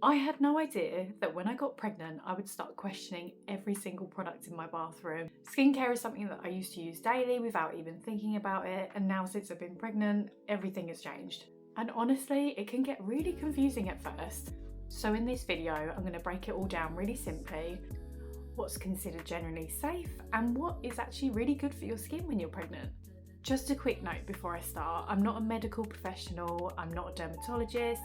I had no idea that when I got pregnant, I would start questioning every single product in my bathroom. Skincare is something that I used to use daily without even thinking about it, and now since I've been pregnant, everything has changed. And honestly, it can get really confusing at first. So in this video, I'm going to break it all down really simply. What's considered generally safe and what is actually really good for your skin when you're pregnant. Just a quick note before I start, I'm not a medical professional, I'm not a dermatologist,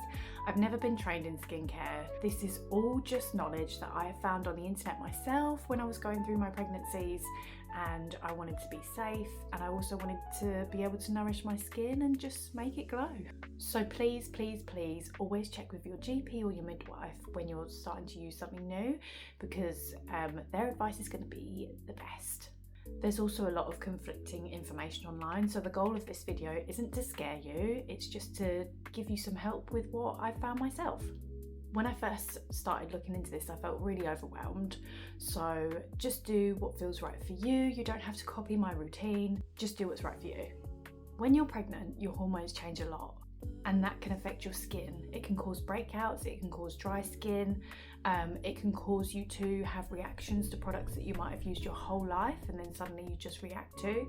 I've never been trained in skincare. This is all just knowledge that I have found on the internet myself when I was going through my pregnancies, and I wanted to be safe, and I also wanted to be able to nourish my skin and just make it glow. So please, please, please always check with your GP or your midwife when you're starting to use something new, because their advice is going to be the best. There's also a lot of conflicting information online, so the goal of this video isn't to scare you, it's just to give you some help with what I found myself. When I first started looking into this, I felt really overwhelmed, so just do what feels right for you. You don't have to copy my routine, just do what's right for you. When you're pregnant, your hormones change a lot, and that can affect your skin. It can cause breakouts, it can cause dry skin, it can cause you to have reactions to products that you might have used your whole life and then suddenly you just react to.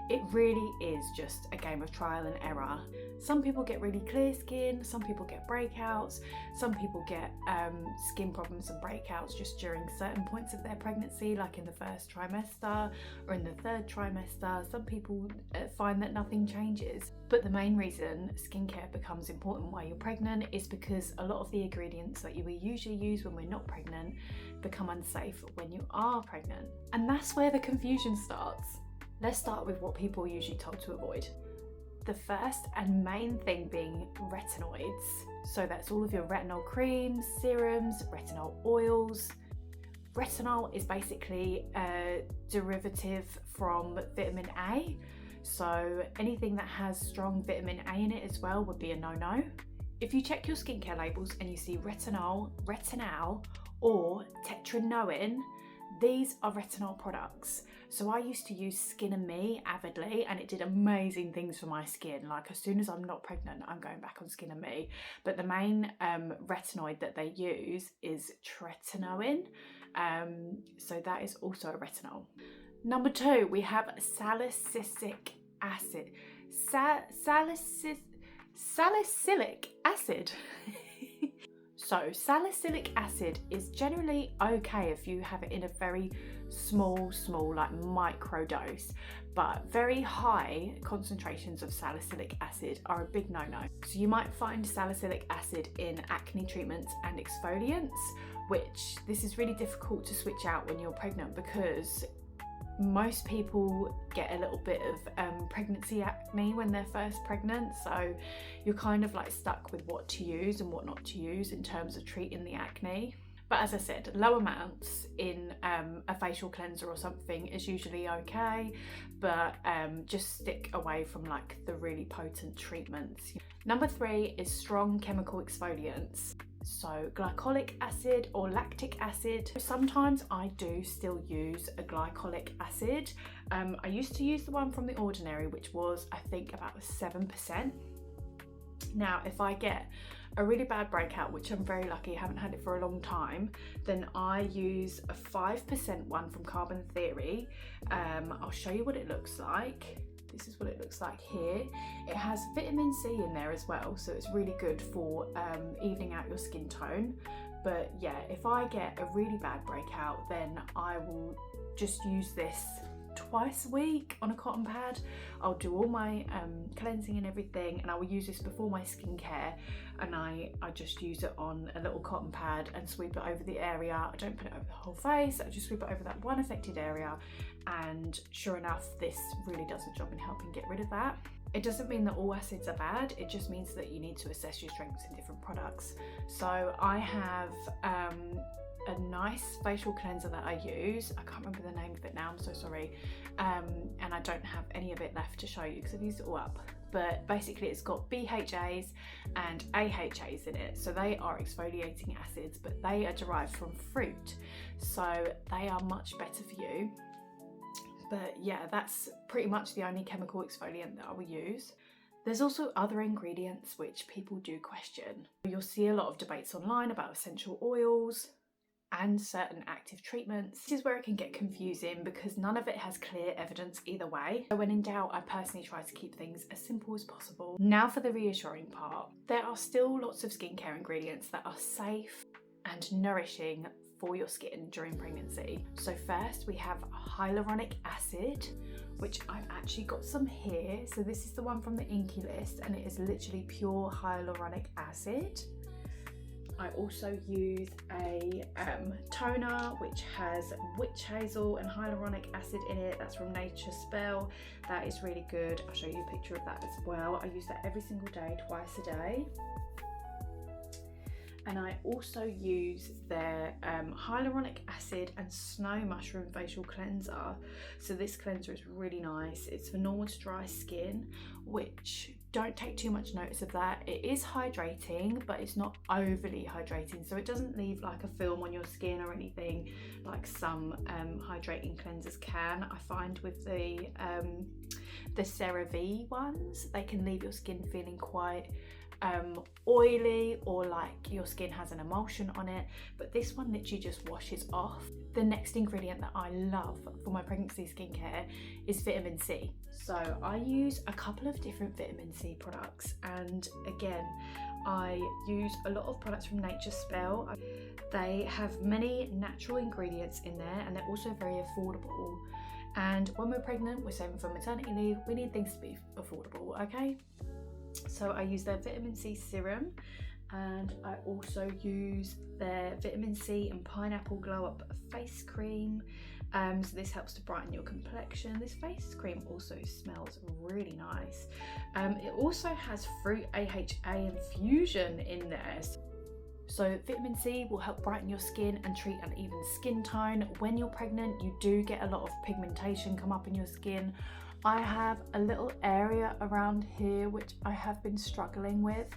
It really is just a game of trial and error. Some people get really clear skin, some people get breakouts, some people get skin problems and breakouts just during certain points of their pregnancy, like in the first trimester or in the third trimester. Some people find that nothing changes. But the main reason skincare becomes important while you're pregnant is because a lot of the ingredients that you will usually use when we're not pregnant become unsafe when you are pregnant. And that's where the confusion starts. Let's start with what people are usually told to avoid. The first and main thing being retinoids. So that's all of your retinol creams, serums, retinol oils. Retinol is basically a derivative from vitamin A. So anything that has strong vitamin A in it as well would be a no-no. If you check your skincare labels and you see retinol, retinol, or tetranoin, these are retinol products. So I used to use Skin and Me avidly, and it did amazing things for my skin. Like as soon as I'm not pregnant, I'm going back on Skin and Me. But the main retinoid that they use is tretinoin. So that is also a retinol. Number 2, we have salicylic acid. Salicylic acid. So salicylic acid is generally okay if you have it in a very small like micro dose, but very high concentrations of salicylic acid are a big no-no. So you might find salicylic acid in acne treatments and exfoliants, which this is really difficult to switch out when you're pregnant because most people get a little bit of pregnancy acne when they're first pregnant, so you're kind of like stuck with what to use and what not to use in terms of treating the acne. But as I said, low amounts in a facial cleanser or something is usually okay, but just stick away from like the really potent treatments. Number 3 is strong chemical exfoliants. So glycolic acid or lactic acid. Sometimes I do still use a glycolic acid. I used to use the one from The Ordinary, which was I think about 7%. Now if I get a really bad breakout, which I'm very lucky, I haven't had it for a long time, then I use a 5% one from Carbon Theory. I'll show you what it looks like. This is what it looks like here. It has vitamin C in there as well, so it's really good for evening out your skin tone. But yeah, if I get a really bad breakout, then I will just use this twice a week on a cotton pad. I'll do all my cleansing and everything, and I will use this before my skincare, and I just use it on a little cotton pad and sweep it over the area. I don't put it over the whole face, I just sweep it over that one affected area, and sure enough, this really does the job in helping get rid of that. It doesn't mean that all acids are bad, it just means that you need to assess your strengths in different products. So I have a nice facial cleanser that I use. I can't remember the name of it now, I'm so sorry. And I don't have any of it left to show you because I've used it all up. But basically it's got BHAs and AHAs in it. So they are exfoliating acids, but they are derived from fruit. So they are much better for you. But yeah, that's pretty much the only chemical exfoliant that I will use. There's also other ingredients which people do question. You'll see a lot of debates online about essential oils and certain active treatments. This is where it can get confusing because none of it has clear evidence either way. So when in doubt, I personally try to keep things as simple as possible. Now for the reassuring part. There are still lots of skincare ingredients that are safe and nourishing for your skin during pregnancy. So first we have hyaluronic acid, which I've actually got some here. So this is the one from the Inky list and it is literally pure hyaluronic acid. I also use a toner which has witch hazel and hyaluronic acid in it. That's from Nature's Spell. That is really good. I'll show you a picture of that as well. I use that every single day, twice a day. And I also use their hyaluronic acid and snow mushroom facial cleanser. So this cleanser is really nice. It's for normal to dry skin, which don't take too much notice of that. It is hydrating, but it's not overly hydrating. So it doesn't leave like a film on your skin or anything like some hydrating cleansers can. I find with the CeraVe ones, they can leave your skin feeling quite oily or like your skin has an emulsion on it, but this one literally just washes off. The next ingredient that I love for my pregnancy skincare is vitamin C. So I use a couple of different vitamin C products, and again I use a lot of products from Nature's Spell. They have many natural ingredients in there and they're also very affordable. And when we're pregnant, we're saving for maternity leave, we need things to be affordable, okay? So I use their vitamin C serum, and I also use their vitamin C and pineapple glow up face cream. So this helps to brighten your complexion. This face cream also smells really nice. It also has fruit AHA infusion in there. So vitamin C will help brighten your skin and treat uneven skin tone. When you're pregnant, you do get a lot of pigmentation come up in your skin. I have a little area around here which I have been struggling with,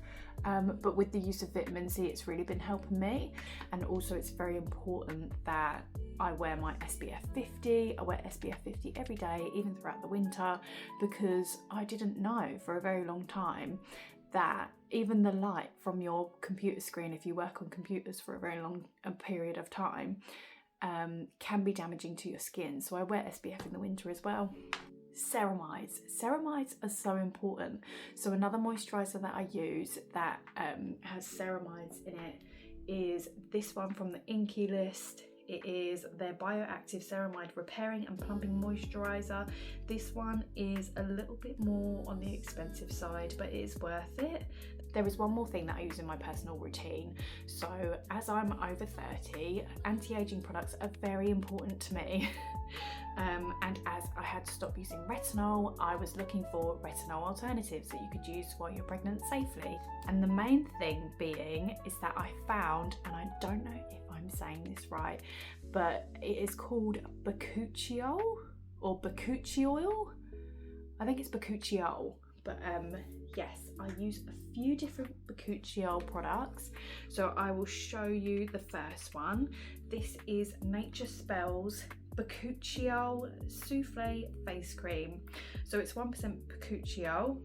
but with the use of vitamin C it's really been helping me. And also it's very important that I wear my SPF 50. I wear SPF 50 every day, even throughout the winter, because I didn't know for a very long time that even the light from your computer screen, if you work on computers for a very long period of time, can be damaging to your skin. So I wear SPF in the winter as well. Ceramides. Ceramides are so important. So another moisturiser that I use that has ceramides in it is this one from the Inky list. It is their Bioactive Ceramide Repairing and Plumping Moisturiser. This one is a little bit more on the expensive side, but it is worth it. There is one more thing that I use in my personal routine. So as I'm over 30, anti-aging products are very important to me. And as I had to stop using retinol, I was looking for retinol alternatives that you could use while you're pregnant safely. And the main thing being is that I found, and I don't know if I'm saying this right, but it is called bakuchiol or bakuchiol. I think it's bakuchiol, but yes, I use a few different bakuchiol products. So I will show you the first one. This is Nature's Spell's bakuchiol souffle face cream. So it's 1% bakuchiol.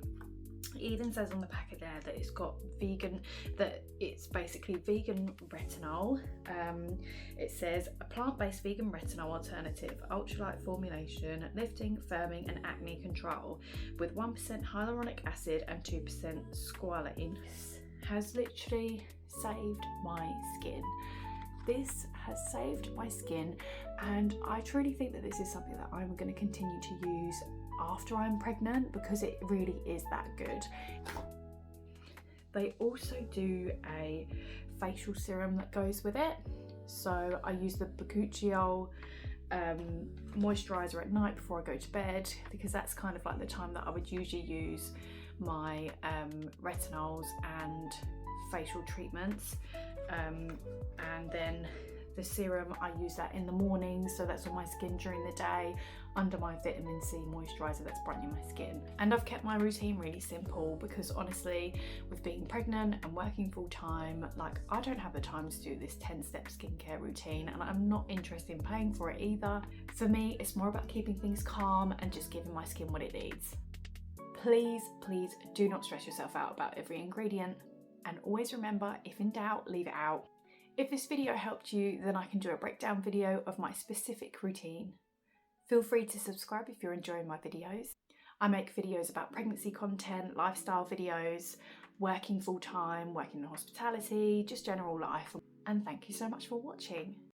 It even says on the packet there that it's got vegan, that it's basically vegan retinol. It says a plant-based vegan retinol alternative, ultralight formulation, lifting, firming and acne control with 1% hyaluronic acid and 2% squalane. This has literally saved my skin. This has saved my skin, and I truly think that this is something that I'm going to continue to use after I'm pregnant because it really is that good. They also do a facial serum that goes with it. So I use the bakuchiol moisturizer at night before I go to bed, because that's kind of like the time that I would usually use my retinols and facial treatments. And then the serum, I use that in the morning, so that's on my skin during the day under my vitamin C moisturizer that's brightening my skin. And I've kept my routine really simple because honestly, with being pregnant and working full time, like I don't have the time to do this 10-step skincare routine, and I'm not interested in paying for it either. For me, it's more about keeping things calm and just giving my skin what it needs. Please, please do not stress yourself out about every ingredient, and always remember, if in doubt, leave it out. If this video helped you, then I can do a breakdown video of my specific routine. Feel free to subscribe if you're enjoying my videos. I make videos about pregnancy content, lifestyle videos, working full-time, working in hospitality, just general life. And thank you so much for watching.